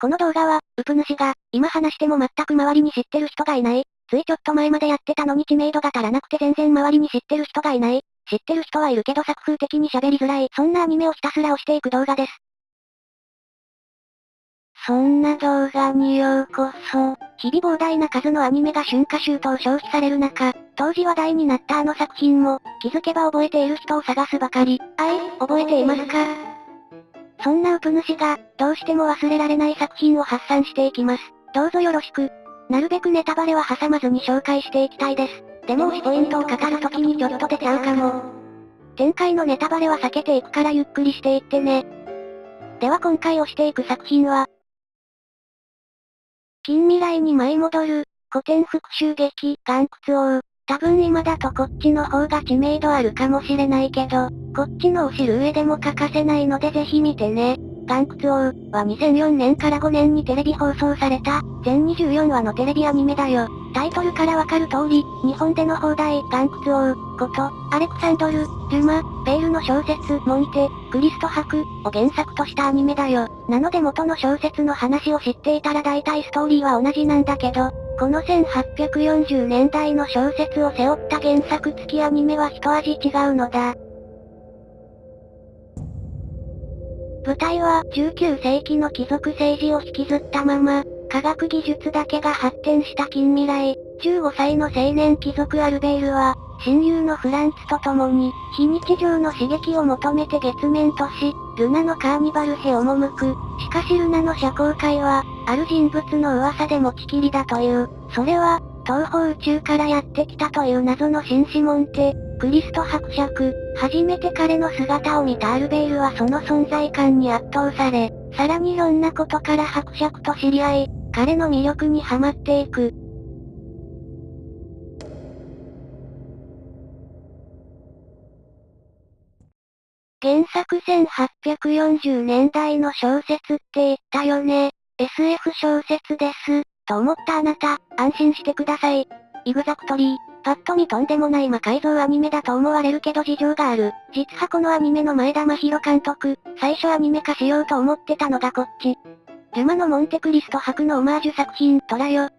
この動画は、ウプ主が、今話しても全く周りに知ってる人がいない。ついちょっと前までやってたのに知名度が足らなくて全然周りに知ってる人がいない。知ってる人はいるけど作風的に喋りづらい。そんなアニメをひたすら押していく動画です。そんな動画にようこそ。日々膨大な数のアニメが春夏秋冬消費される中、当時話題になったあの作品も、気づけば覚えている人を探すばかり。覚えていますか？そんなウプ主が、どうしても忘れられない作品を発散していきます。どうぞよろしく。なるべくネタバレは挟まずに紹介していきたいです。でも推しポイントを語るときにちょっと出ちゃうかも。展開のネタバレは避けていくからゆっくりしていってね。では今回推していく作品は、近未来に舞い戻る、古典復讐劇、岩窟王。多分今だとこっちの方が知名度あるかもしれないけど、こっちのを知る上でも欠かせないのでぜひ見てね。岩窟王は2004年から5年にテレビ放送された、全24話のテレビアニメだよ。タイトルからわかる通り、日本での放題、岩窟王、こと、アレクサンドル、デュマ、ペールの小説、モンテ、クリスト伯を原作としたアニメだよ。なので元の小説の話を知っていたら大体ストーリーは同じなんだけど、この1840年代の小説を背負った原作付きアニメは一味違うのだ。舞台は19世紀の貴族政治を引きずったまま、科学技術だけが発展した近未来。15歳の青年貴族アルベールは、親友のフランツと共に、非日常の刺激を求めて月面都市、ルナのカーニバルへ赴く。しかしルナの社交界は、ある人物の噂で持ちきりだという。それは、東方宇宙からやってきたという謎の紳士モンテ、クリスト伯爵。初めて彼の姿を見たアルベールはその存在感に圧倒され、さらにいろんなことから伯爵と知り合い、彼の魅力にはまっていく。原作1840年代の小説って言ったよね。SF 小説です。と思ったあなた、安心してください。イグザクトリー。パッと見とんでもない魔改造アニメだと思われるけど事情がある。実はこのアニメの前田真宏監督、最初アニメ化しようと思ってたのがこっち。デュマのモンテクリスト伯のオマージュ作品、トラよ。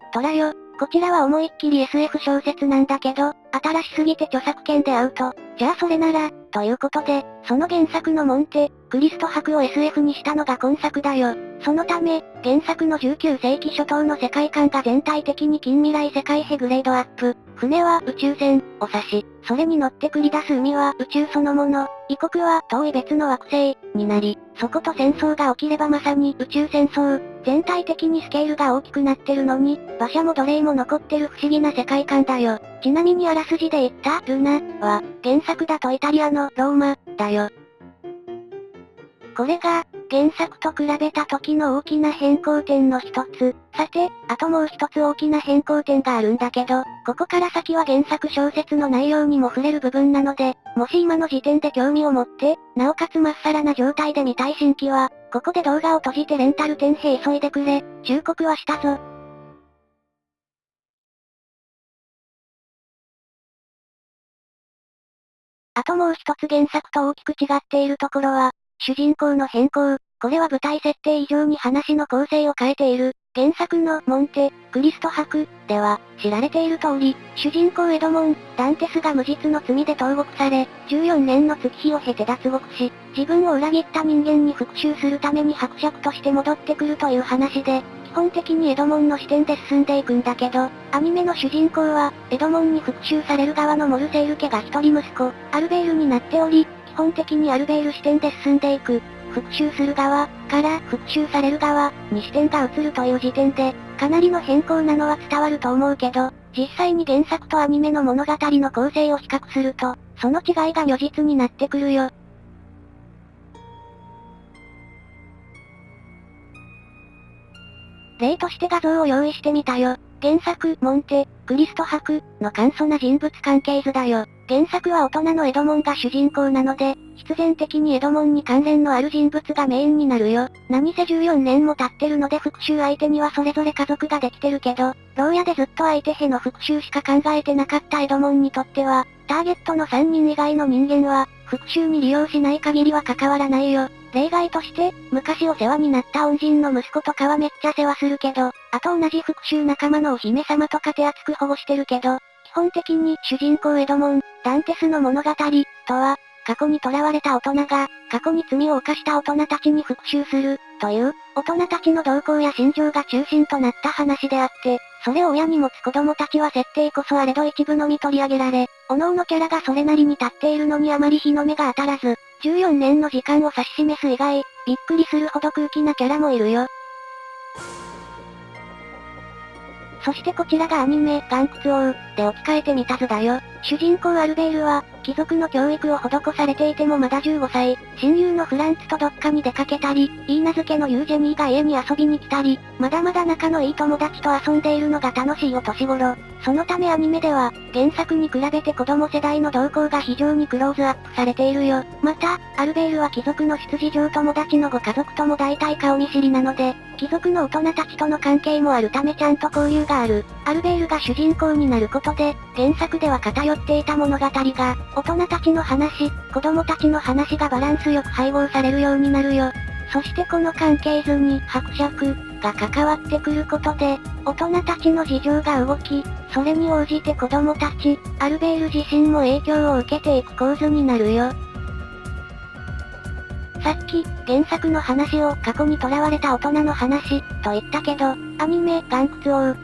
こちらは思いっきり SF 小説なんだけど、新しすぎて著作権でアウト。じゃあそれなら、ということで、その原作のモンテ、クリスト伯を SF にしたのが今作だよ。そのため、原作の19世紀初頭の世界観が全体的に近未来世界へグレードアップ。船は宇宙船、を指し、それに乗って繰り出す海は宇宙そのもの。異国は遠い別の惑星、になり、そこと戦争が起きればまさに宇宙戦争。全体的にスケールが大きくなってるのに、馬車も奴隷も残ってる不思議な世界観だよ。ちなみにあらすじで言ったルナは、原作だとイタリアのローマ、だよ。これが、原作と比べた時の大きな変更点の一つ。さて、あともう一つ大きな変更点があるんだけど、ここから先は原作小説の内容にも触れる部分なので、もし今の時点で興味を持って、なおかつまっさらな状態で見たい新規は、ここで動画を閉じてレンタル店へ急いでくれ、忠告はしたぞ。あともう一つ原作と大きく違っているところは、主人公の変更。これは舞台設定以上に話の構成を変えている。原作のモンテ、クリスト伯では、知られている通り、主人公エドモン、ダンテスが無実の罪で投獄され、14年の月日を経て脱獄し、自分を裏切った人間に復讐するために伯爵として戻ってくるという話で、基本的にエドモンの視点で進んでいくんだけど、アニメの主人公は、エドモンに復讐される側のモルセール家が一人息子、アルベールになっており、基本的にアルベール視点で進んでいく。復讐する側、から復讐される側、に視点が移るという時点で、かなりの変更なのは伝わると思うけど、実際に原作とアニメの物語の構成を比較すると、その違いが如実になってくるよ。例として画像を用意してみたよ。原作、モンテ、クリスト伯の簡素な人物関係図だよ。原作は大人のエドモンが主人公なので、必然的にエドモンに関連のある人物がメインになるよ。何せ14年も経ってるので復讐相手にはそれぞれ家族ができてるけど、牢屋でずっと相手への復讐しか考えてなかったエドモンにとっては、ターゲットの3人以外の人間は、復讐に利用しない限りは関わらないよ。例外として、昔お世話になった恩人の息子とかはめっちゃ世話するけど、あと同じ復讐仲間のお姫様とか手厚く保護してるけど、基本的に主人公エドモン、ダンテスの物語、とは、過去に囚われた大人が、過去に罪を犯した大人たちに復讐する、という、大人たちの動向や心情が中心となった話であって、それを親に持つ子供たちは設定こそあれど一部のみ取り上げられ、各々キャラがそれなりに立っているのにあまり日の目が当たらず、14年の時間を指し示す以外、びっくりするほど空気なキャラもいるよ。そしてこちらがアニメ、岩窟王、で置き換えてみた図だよ。主人公アルベールは、貴族の教育を施されていてもまだ15歳、親友のフランツとどっかに出かけたり、いい名付けのユージェニーが家に遊びに来たり、まだまだ仲のいい友達と遊んでいるのが楽しいお年頃。そのためアニメでは、原作に比べて子供世代の動向が非常にクローズアップされているよ。また、アルベールは貴族の出自上友達のご家族とも大体顔見知りなので、貴族の大人たちとの関係もあるためちゃんと交流がある。アルベールが主人公になることで、原作では偏っていた物語が、大人たちの話、子供たちの話がバランスよく配合されるようになるよ。そしてこの関係図に伯爵が関わってくることで、大人たちの事情が動き、それに応じて子供たち、アルベール自身も影響を受けていく構図になるよ。さっき、原作の話を過去に囚われた大人の話、と言ったけど、アニメ、岩窟王、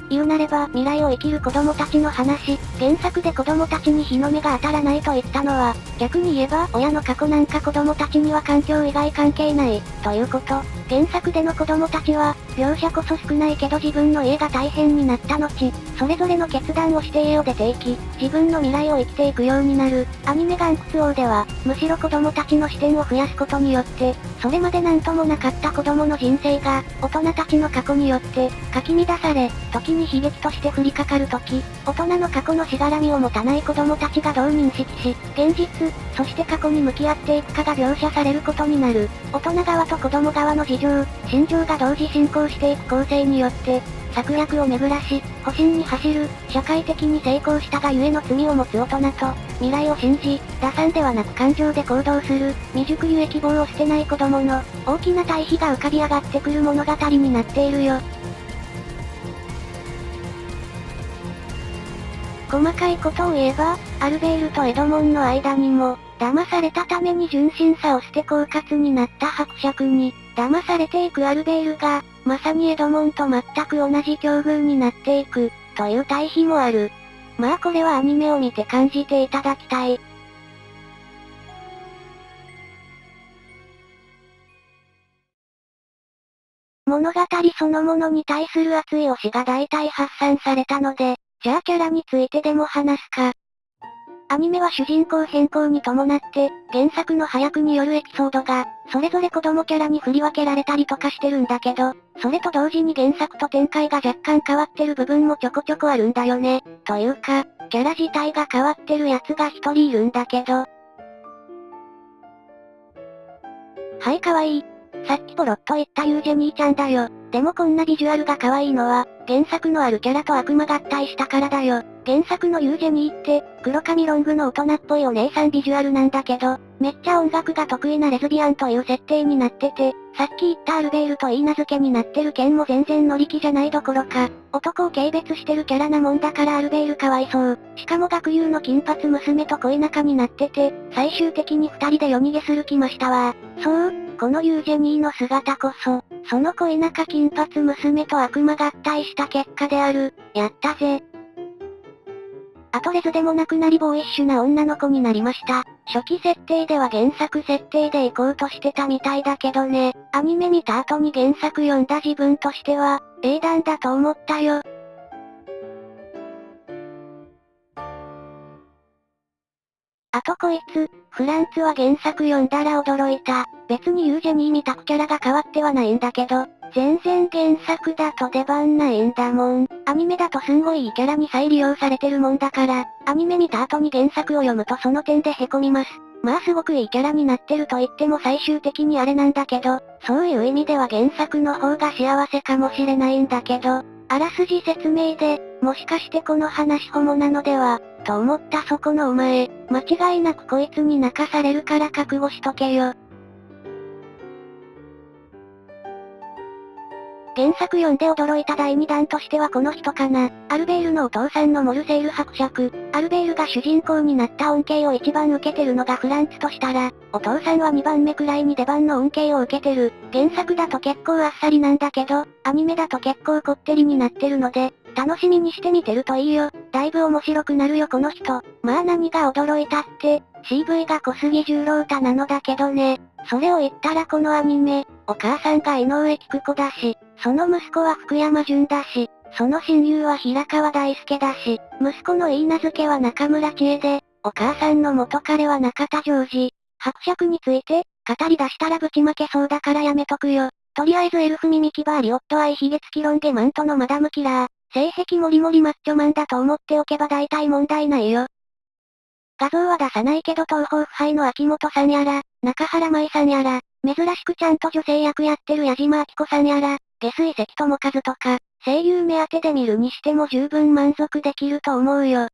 言うなれば未来を生きる子供たちの話、原作で子供たちに日の目が当たらないと言ったのは、逆に言えば親の過去なんか子供たちには環境以外関係ない、ということ。原作での子供たちは、描写こそ少ないけど自分の家が大変になった後、それぞれの決断をして家を出ていき、自分の未来を生きていくようになる。アニメ岩窟王では、むしろ子供たちの視点を増やすことによって、それまでなんともなかった子供の人生が、大人たちの過去によって、かき乱され、時に悲劇として降りかかる時、大人の過去のしがらみを持たない子供たちがどう認識し、現実、そして過去に向き合っていくかが描写されることになる。大人側と子供側の事情、心情が同時進行していく構成によって、策略を巡らし、保身に走る、社会的に成功したがゆえの罪を持つ大人と、未来を信じ、打算ではなく感情で行動する、未熟ゆえ希望を捨てない子供の、大きな対比が浮かび上がってくる物語になっているよ。細かいことを言えば、アルベールとエドモンの間にも、騙されたために純真さを捨て狡猾になった伯爵に、騙されていくアルベールが、まさにエドモンと全く同じ境遇になっていく、という対比もある。まあこれはアニメを見て感じていただきたい。物語そのものに対する熱い推しが大体発散されたので、じゃあキャラについてでも話すか。アニメは主人公変更に伴って、原作の配役によるエピソードが、それぞれ子供キャラに振り分けられたりとかしてるんだけど、それと同時に原作と展開が若干変わってる部分もちょこちょこあるんだよね。というか、キャラ自体が変わってるやつが一人いるんだけど。はい、かわいい。さっきポロッと言ったユージェニーちゃんだよ。でもこんなビジュアルが可愛いのは、原作のあるキャラと悪魔合体したからだよ。原作のユージェニーって、黒髪ロングの大人っぽいお姉さんビジュアルなんだけど、めっちゃ音楽が得意なレズビアンという設定になってて、さっき言ったアルベールといい名付けになってるケンも全然乗り気じゃないどころか、男を軽蔑してるキャラなもんだからアルベールかわいそう。しかも学友の金髪娘と恋仲になってて、最終的に二人で夜逃げする気ましたわ。そう、このユージェニーの姿こそ、その恋仲金髪娘と悪魔合体した結果である。やったぜ。あとレズでもなくなりボーイッシュな女の子になりました。初期設定では原作設定で行こうとしてたみたいだけどね。アニメ見た後に原作読んだ自分としては、英断だと思ったよ。あとこいつ、フランツは原作読んだら驚いた。別にユージェニーみたくキャラが変わってはないんだけど、全然原作だと出番ないんだもん。アニメだとすんごいいいキャラに再利用されてるもんだから、アニメ見た後に原作を読むとその点で凹みます。まあすごくいいキャラになってると言っても最終的にあれなんだけど、そういう意味では原作の方が幸せかもしれないんだけど、あらすじ説明で、もしかしてこの話ホモなのでは、と思ったそこのお前、間違いなくこいつに泣かされるから覚悟しとけよ。原作読んで驚いた第2弾としてはこの人かな。アルベールのお父さんのモルセール伯爵。アルベールが主人公になった恩恵を一番受けてるのがフランツとしたら、お父さんは2番目くらいに出番の恩恵を受けてる。原作だと結構あっさりなんだけど、アニメだと結構こってりになってるので、楽しみにしてみてるといいよ。だいぶ面白くなるよこの人。まあ何が驚いたって、CV が小杉十郎太なのだけどね。それを言ったらこのアニメ、お母さんが井上菊子だし、その息子は福山潤だし、その親友は平川大輔だし、息子のいい名付けは中村千恵で、お母さんの元彼は中田ジョージ。伯爵について、語り出したらぶちまけそうだからやめとくよ。とりあえずエルフ耳キバーリオットアイヒゲ付きロン毛マントのマダムキラー。性癖モリモリマッチョマンだと思っておけば大体問題ないよ。画像は出さないけど東方腐敗の秋元さんやら、中原舞さんやら、珍しくちゃんと女性役やってる矢島明子さんやら、下水関智和とか、声優目当てで見るにしても十分満足できると思うよ。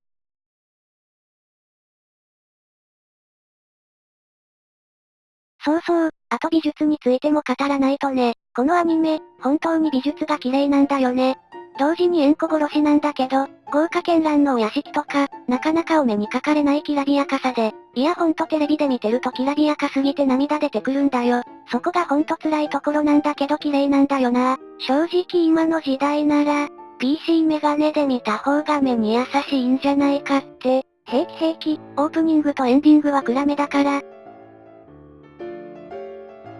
そうそう、あと美術についても語らないとね。このアニメ、本当に美術が綺麗なんだよね。同時に縁故殺しなんだけど、豪華絢爛のお屋敷とか、なかなかお目にかかれないきらびやかさで、いやほんとテレビで見てるときらびやかすぎて涙出てくるんだよ。そこがほんと辛いところなんだけど綺麗なんだよな。正直今の時代なら、PC メガネで見た方が目に優しいんじゃないかって。平気平気、オープニングとエンディングは暗めだから、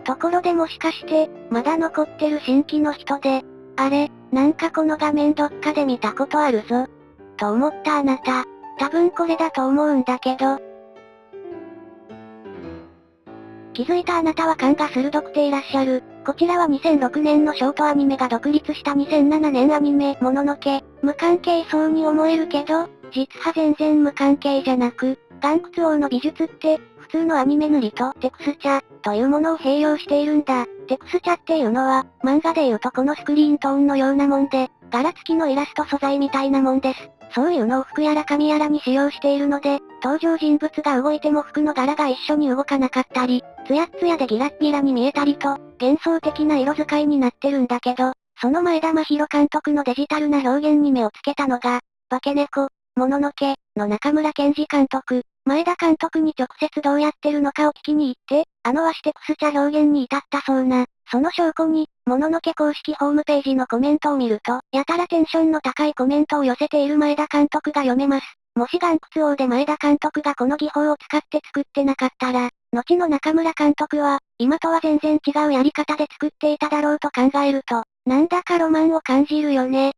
ところでもしかして、まだ残ってる新規の人で、あれ、なんかこの画面どっかで見たことあるぞ。と思ったあなた。多分これだと思うんだけど。気づいたあなたは勘が鋭くていらっしゃる。こちらは2006年のショートアニメが独立した2007年アニメ、もののけ。無関係そうに思えるけど、実は全然無関係じゃなく、岩窟王の美術って、普通のアニメ塗りとテクスチャというものを併用しているんだ。テクスチャっていうのは、漫画でいうとこのスクリーントーンのようなもんで、柄付きのイラスト素材みたいなもんです。そういうのを服やら髪やらに使用しているので、登場人物が動いても服の柄が一緒に動かなかったり、ツヤッツヤでギラッギラに見えたりと、幻想的な色使いになってるんだけど、その前田真宏監督のデジタルな表現に目をつけたのが、化け猫、もののけ、の中村健二監督。前田監督に直接どうやってるのかを聞きに行って、ワシテクスチャ表現に至ったそうな。その証拠に、もののけ公式ホームページのコメントを見ると、やたらテンションの高いコメントを寄せている前田監督が読めます。もし岩窟王で前田監督がこの技法を使って作ってなかったら、後の中村監督は、今とは全然違うやり方で作っていただろうと考えると、なんだかロマンを感じるよね。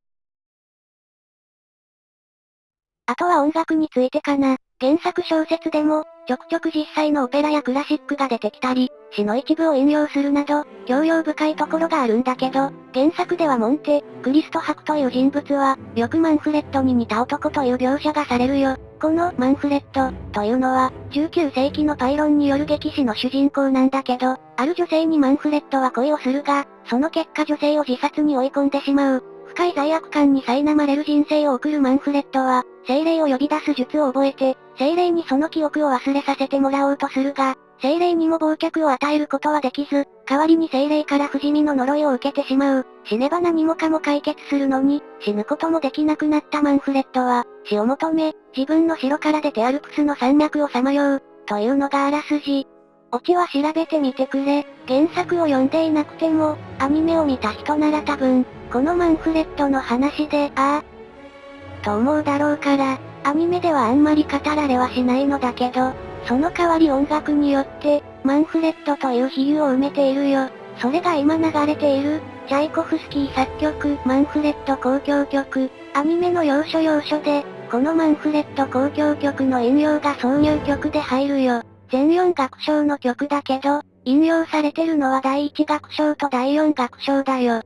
あとは音楽についてかな。原作小説でも、ちょくちょく実際のオペラやクラシックが出てきたり、詩の一部を引用するなど、教養深いところがあるんだけど、原作ではモンテ、クリスト伯という人物は、よくマンフレッドに似た男という描写がされるよ。このマンフレッドというのは、19世紀のパイロンによる劇史の主人公なんだけど、ある女性にマンフレッドは恋をするが、その結果女性を自殺に追い込んでしまう。深い罪悪感に苛まれる人生を送るマンフレッドは、精霊を呼び出す術を覚えて、精霊にその記憶を忘れさせてもらおうとするが、精霊にも忘却を与えることはできず、代わりに精霊から不死身の呪いを受けてしまう。死ねば何もかも解決するのに、死ぬこともできなくなったマンフレッドは、死を求め、自分の城から出てアルプスの山脈をさまよう、というのがあらすじ。オチは調べてみてくれ。原作を読んでいなくても、アニメを見た人なら多分、このマンフレットの話で、ああ、と思うだろうから、アニメではあんまり語られはしないのだけど、その代わり音楽によって、マンフレットという比喩を埋めているよ。それが今流れている、チャイコフスキー作曲、マンフレット交響曲、アニメの要所要所で、このマンフレット交響曲の引用が挿入曲で入るよ。全4楽章の曲だけど、引用されてるのは第1楽章と第4楽章だよ。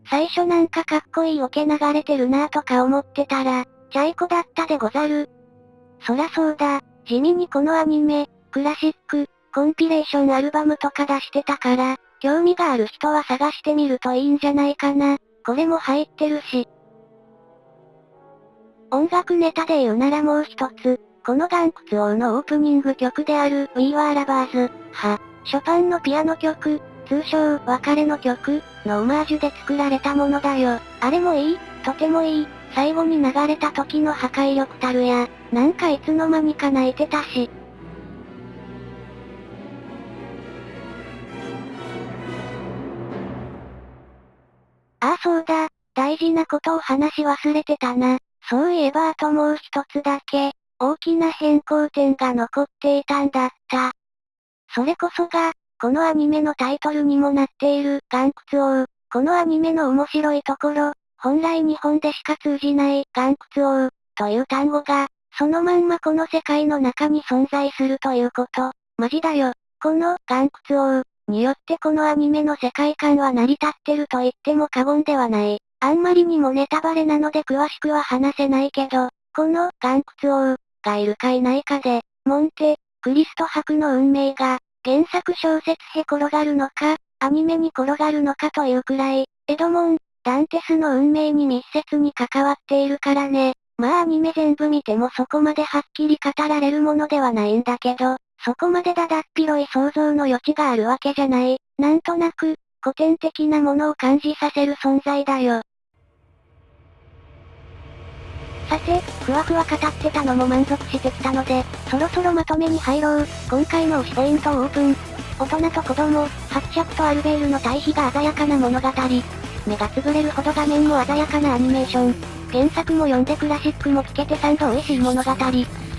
最初なんかかっこいいオケ流れてるなぁとか思ってたら、チャイコだったでござる。そらそうだ、地味にこのアニメ、クラシック、コンピレーションアルバムとか出してたから、興味がある人は探してみるといいんじゃないかな。これも入ってるし。音楽ネタで言うならもう一つ、この岩窟王のオープニング曲である We Were Lovers ショパンのピアノ曲、通称別れの曲のオマージュで作られたものだよ。あれもいい、とてもいい。最後に流れた時の破壊力たるや、なんかいつの間にか泣いてたし。ああそうだ、大事なことを話し忘れてたな。そういえばあともう一つだけ、大きな変更点が残っていたんだった。それこそが、このアニメのタイトルにもなっている、岩窟王。このアニメの面白いところ、本来日本でしか通じない、岩窟王、という単語が、そのまんまこの世界の中に存在するということ。マジだよ。この、岩窟王、によってこのアニメの世界観は成り立ってると言っても過言ではない。あんまりにもネタバレなので詳しくは話せないけど、この、岩窟王、がいるかいないかで、モンテ、クリスト伯の運命が、原作小説へ転がるのか、アニメに転がるのかというくらい、エドモン、ダンテスの運命に密接に関わっているからね。まあアニメ全部見てもそこまではっきり語られるものではないんだけど、そこまでだだっ広い想像の余地があるわけじゃない。なんとなく、古典的なものを感じさせる存在だよ。さて、ふわふわ語ってたのも満足してきたので、そろそろまとめに入ろう。今回の推しポイントをオープン。大人と子供、伯爵とアルベールの対比が鮮やかな物語。目がつぶれるほど画面も鮮やかなアニメーション。原作も読んでクラシックも聴けて3度美味しい物語。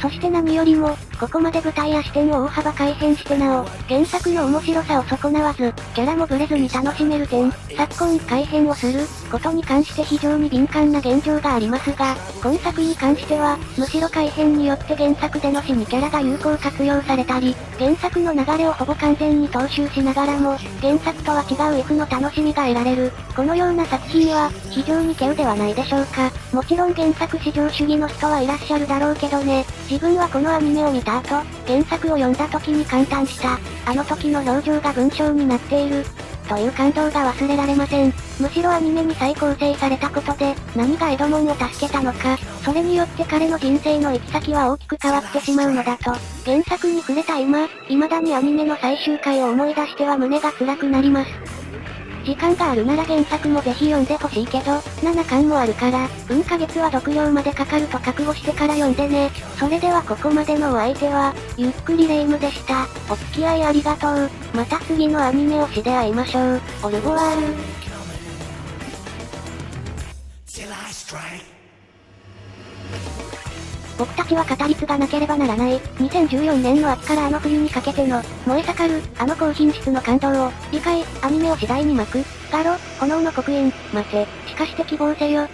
そして何よりも、ここまで舞台や視点を大幅改変してなお、原作の面白さを損なわず、キャラもブレずに楽しめる点、昨今改変をすることに関して非常に敏感な現状がありますが、今作に関しては、むしろ改変によって原作での死にキャラが有効活用されたり、原作の流れをほぼ完全に踏襲しながらも、原作とは違う F の楽しみが得られる。このような作品は、非常に稀有ではないでしょうか。もちろん原作至上主義の人はいらっしゃるだろうけどね。自分はこのアニメを見た後、原作を読んだ時に感嘆した。あの時の表情が文章になっている。という感動が忘れられません。むしろアニメに再構成されたことで、何がエドモンを助けたのか、それによって彼の人生の行き先は大きく変わってしまうのだと、原作に触れた今、未だにアニメの最終回を思い出しては胸が辛くなります。時間があるなら原作もぜひ読んでほしいけど、7巻もあるから、ヶ月は読料までかかると覚悟してから読んでね。それではここまでのお相手は、ゆっくりレ夢ムでした。お付き合いありがとう。また次のアニメ推しで会いましょう。オルボワール。僕たちは語り継がなければならない。2014年の秋からあの冬にかけての、燃え盛る、あの高品質の感動を、理解、アニメを次第に巻く、ガロ、炎の刻印、待て、しかして希望せよ。